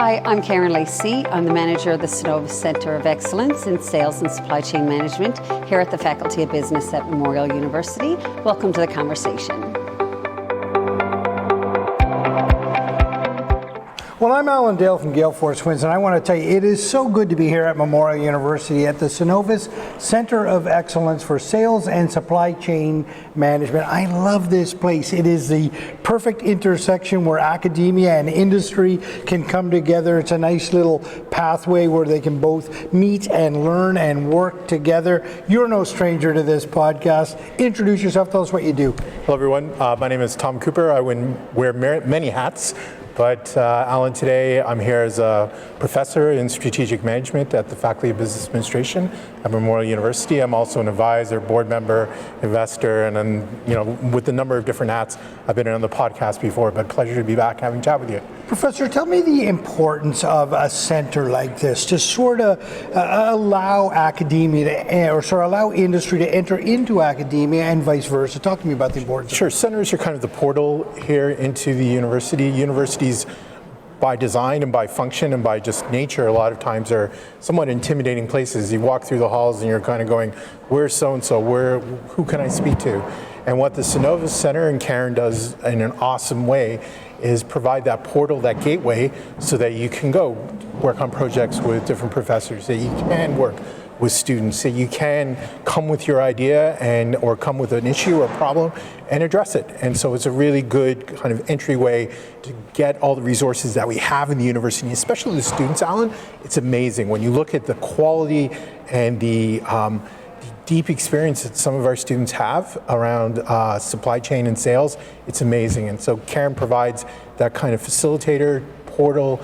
Hi, I'm Karen Lacey. I'm the manager of the Cenovus Centre of Excellence in Sales and Supply Chain Management here at the Faculty of Business at Memorial University. Welcome to the conversation. Well, I'm Alan Dale from Gale Force Twins, and I want to tell you, it is so good to be here at Memorial University at the Cenovus Centre of Excellence for Sales and Supply Chain Management. I love this place. It is the perfect intersection where academia and industry can come together. It's a nice little pathway where they can both meet and learn and work together. You're no stranger to this podcast. Introduce yourself. Tell us what you do. Hello, everyone. My name is Tom Cooper. I wear many hats. But Alan, today I'm here as a professor in strategic management at the Faculty of Business Administration at Memorial University. I'm also an advisor, board member, investor, and I'm, with a number of different hats. I've been on the podcast before, but pleasure to be back having a chat with you. Professor, tell me the importance of a center like this to sort of allow academia allow industry to enter into academia and vice versa. Talk to me about the importance. Sure, centers are kind of the portal here into the university. Universities, by design and by function and by just nature, a lot of times are somewhat intimidating places. You walk through the halls and you're kind of going, where's so-and-so, who can I speak to? And what the Cenovus Center and Karen does in an awesome way is provide that portal, that gateway, so that you can go work on projects with different professors, that you can work with students, that you can come with your idea or come with an issue or problem and address it. And so it's a really good kind of entryway to get all the resources that we have in the university, especially the students, Alan. It's amazing when you look at the quality and the deep experience that some of our students have around supply chain and sales. It's amazing. And so Karen provides that kind of facilitator, portal,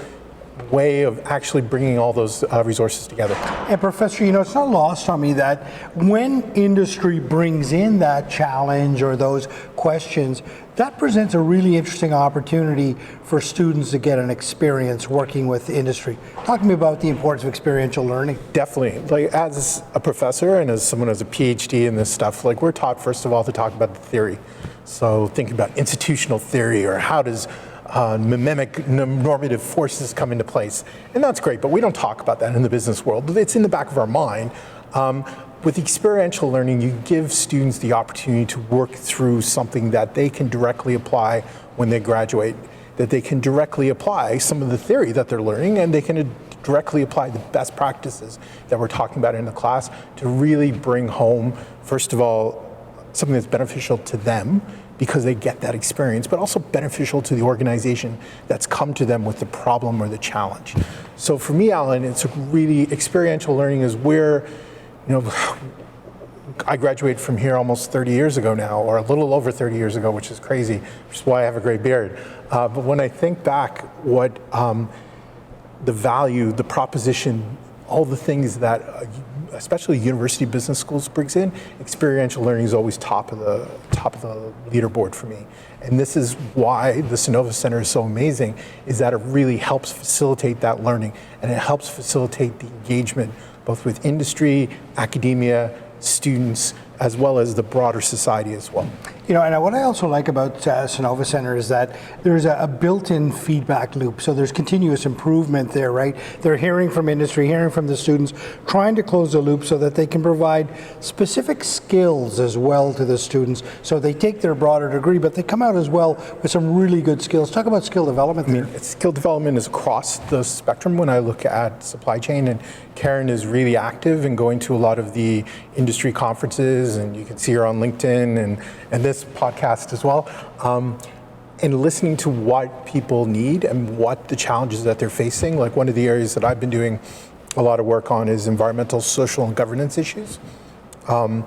way of actually bringing all those resources together. And Professor, it's not lost on me that when industry brings in that challenge or those questions, that presents a really interesting opportunity for students to get an experience working with industry. Talk to me about the importance of experiential learning. Definitely. Like, as a professor and as someone who has a PhD in this stuff, like, we're taught, first of all, to talk about the theory. So think about institutional theory, or how does mimic normative forces come into place. And that's great, but we don't talk about that in the business world. It's in the back of our mind. With experiential learning, you give students the opportunity to work through something that they can directly apply when they graduate, that they can directly apply some of the theory that they're learning, and they can directly apply the best practices that we're talking about in the class to really bring home, first of all, something that's beneficial to them, because they get that experience, but also beneficial to the organization that's come to them with the problem or the challenge. So for me, Alan, it's really experiential learning is where, I graduated from here almost 30 years ago now, or a little over 30 years ago, which is crazy, which is why I have a gray beard. But when I think back what the value, the proposition, all the things that especially university business schools brings in, experiential learning is always top of the leaderboard for me. And this is why the Cenovus Center is so amazing, is that it really helps facilitate that learning, and it helps facilitate the engagement both with industry, academia, students, as well as the broader society as well. And what I also like about Cenovus Center is that there's a built-in feedback loop. So there's continuous improvement there, right? They're hearing from industry, hearing from the students, trying to close the loop so that they can provide specific skills as well to the students. So they take their broader degree, but they come out as well with some really good skills. Talk about skill development there. Skill development is across the spectrum when I look at supply chain, and Karen is really active in going to a lot of the industry conferences, and you can see her on LinkedIn and this podcast as well, and listening to what people need and what the challenges that they're facing. Like, one of the areas that I've been doing a lot of work on is environmental, social, and governance issues, and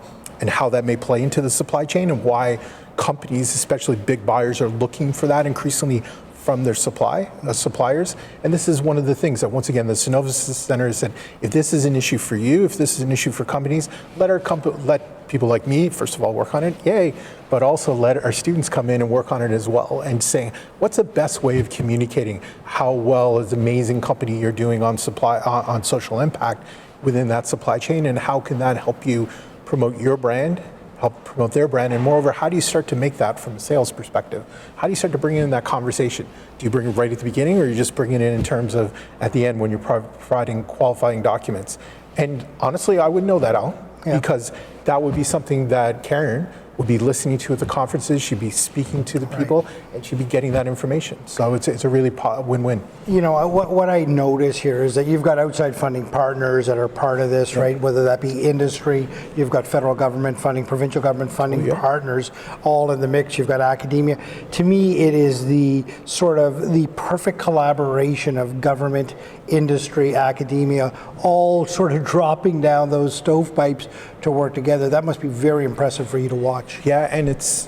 how that may play into the supply chain, and why companies, especially big buyers, are looking for that increasingly from their suppliers. And this is one of the things that, once again, the Cenovus Center has said, if this is an issue for you, if this is an issue for companies, let people like me, first of all, work on it, yay, but also let our students come in and work on it as well, and saying, what's the best way of communicating how well is amazing company you're doing on social impact within that supply chain, and how can that help you promote your brand, help promote their brand? And moreover, how do you start to make that from a sales perspective? How do you start to bring in that conversation? Do you bring it right at the beginning, or you just bring it in terms of at the end when you're providing qualifying documents? And honestly, I wouldn't know that, Al, because that would be something that Karen would be listening to at the conferences. She'd be speaking to the people, and she'd be getting that information. So it's a really win-win. You know, what I notice here is that you've got outside funding partners that are part of this, right? Whether that be industry, you've got federal government funding, provincial government funding partners, all in the mix. You've got academia. To me, it is the sort of the perfect collaboration of government, industry, academia, all sort of dropping down those stovepipes to work together. That must be very impressive for you to watch. Yeah, and it's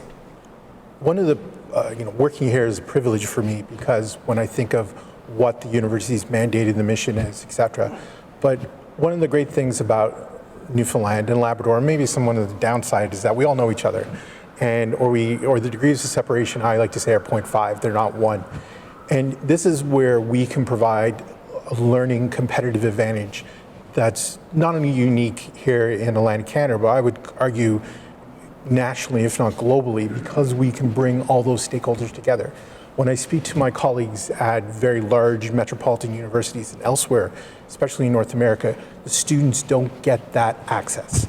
one of the, working here is a privilege for me, because when I think of what the university's mandated, the mission is, et cetera. But one of the great things about Newfoundland and Labrador, and maybe some one of the downside, is that we all know each other. And or the degrees of separation, I like to say, are 0.5, they're not 1. And this is where we can provide a learning competitive advantage that's not only unique here in Atlantic Canada, but I would argue nationally, if not globally, because we can bring all those stakeholders together. When I speak to my colleagues at very large metropolitan universities and elsewhere, especially in North America, the students don't get that access.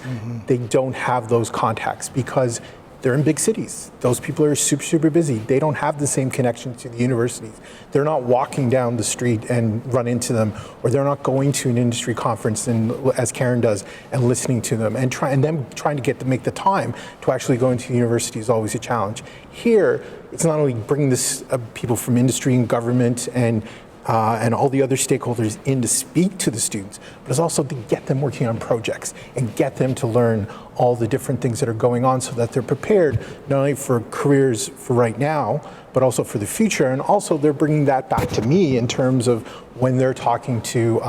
They don't have those contacts because they're in big cities. Those people are super, super busy. They don't have the same connection to the universities. They're not walking down the street and run into them, or they're not going to an industry conference, and, as Karen does, and listening to them, and trying to get to make the time to actually go into the university is always a challenge. Here, it's not only bringing this people from industry and government and all the other stakeholders in to speak to the students, but it's also to get them working on projects and get them to learn all the different things that are going on so that they're prepared not only for careers for right now, but also for the future. And also they're bringing that back to me in terms of when they're talking to,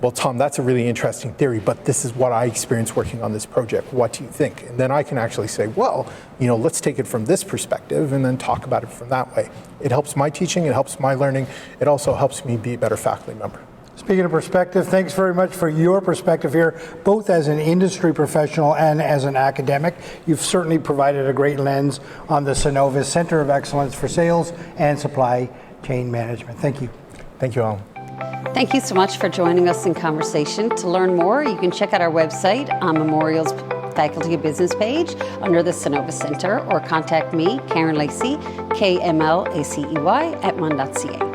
well, Tom, that's a really interesting theory, but this is what I experienced working on this project. What do you think? And then I can actually say, well, let's take it from this perspective and then talk about it from that way. It helps my teaching, it helps my learning, it also helps me be a better faculty member. Speaking of perspective, thanks very much for your perspective here, both as an industry professional and as an academic. You've certainly provided a great lens on the Cenovus Center of Excellence for Sales and Supply Chain Management. Thank you. Thank you, Alan. Thank you so much for joining us in conversation. To learn more, you can check out our website on Memorial's Faculty of Business page under the Cenovus Center, or contact me, Karen Lacey, KMLACEY, @mun.ca.